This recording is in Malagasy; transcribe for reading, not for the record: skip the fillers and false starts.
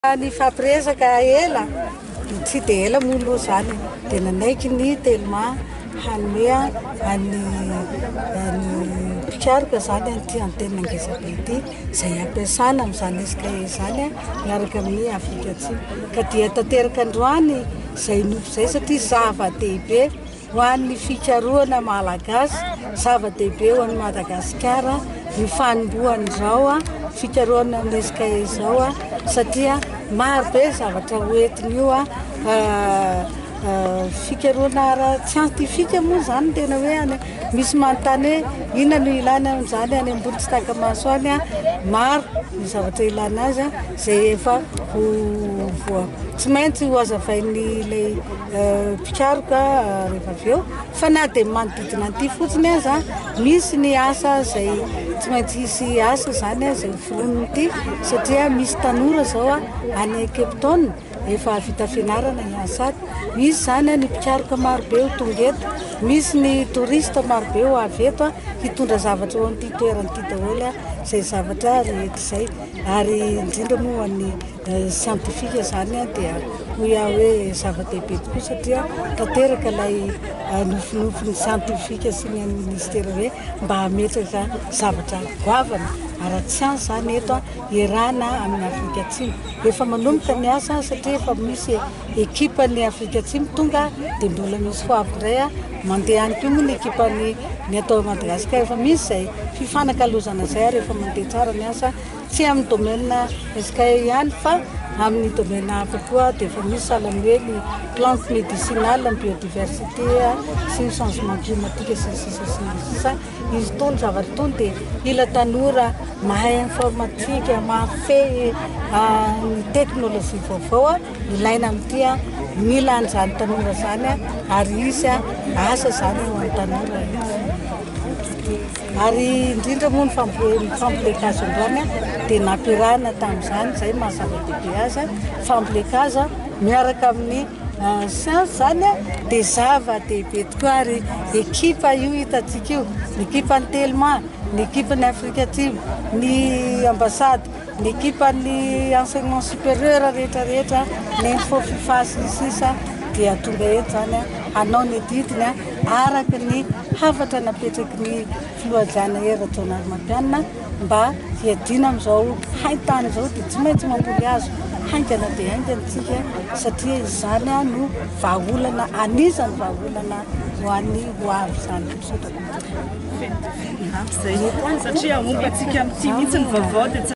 Ny fampiresaka ela tsy dia ela moa aloha zany dia nanaiky ny telma hanome any mpikaroka zany an'ity antenne ngezabe ity izay ampiasana amin'izany esika izany miaraka amin'ny Afrika Atsimo ka dia tanteraka androany izay nofo izay satria zava-dehibe ho an'ny fikarohana malagasy, zava-dehibe ho an'ny Madagasikara ny fanombohan'izao fikarohana amin'ny esika izao satria maro be zavatra hoentiny io fikarohana ara-tsiantifika moa zany tena hoe misy manontany hoe inona no ilana amin'izany any ambony tsy taka-maso any maro ny zavatra ilana azy izay efa tsy maintsy ho azavain'ny ilay mpikaroka rehefa avy eo fa na dia manodidina an'ity fotsiny aza misy ny asa izay tsy maintsy hisy asa zany izay foroniny ity satria misy tanora zao any Cape Town efa vita fianarana hiasa ato. Misy zany ny mpikaroka maro be ho tonga eto, misy ny touriste maro be ho avy eto hitondra zavatra ho an'ity toeran'ity daholo izay zavatra rehetra izay ary indrindra moa ny siantifika zany dia hoia hoe zava-dehibe tokoa satria tanteraka ilay nofinofiny siantifika sy ny ministera hoe mba hametraka zavatra goavana ara-tsiansy zany eto iarahana amin'ny Afrika Atsimo. Efa manomboka ny asa satria efa misy ekipa ny Afrika Atsimo tonga dia mbola misy hoavy indray mandeha any koa moa ny ekipa ny atao Madagasikara efa misy izay fifanakalozana izay rehefa mandeha tsara ny asa tsy amin'ny domaine esika ihany fa amin'ny domaine hafa koa dia efa misy sahalan'ny hoe ny plante médicinale, ny biodiversité sy ny changement climatique sy ny sisa izy itony zavatra itony dia ila tanora mahay informatika mahafehy ny teknôlôjia vaovao ilaina amin'ity mila an'izany tanora zany ary isy asa zany ho an'ny tanora ary indrindra moa ny fambolekazo androany dia nampirahana tamin'izany izay mahazava-dehibe azy fambolekazo miaraka amin'ny siansy zany dia zava-dehibe tokoa ary ekipa io hitantsika io ny ekipan'ny telma, ny ekipan'ny Afrika Atsimo, ny ambasady, ny ekipan'ny enseignement supérieur rehetrarehetra ny info fifasy sisa dia tonga eto zany hanao ny didiny araka ny hafatra napetraky ny filoajana era-jaonary-mampianina mba hiadina amin'izao haintany izao dia tsy maintsy mamboly azo haingana dia haingana tsika satria izany no vahaolana anisany vahaolana ho an'ny hoavy zany satria omby atsika amin'ity mihitsy ny vaovao dia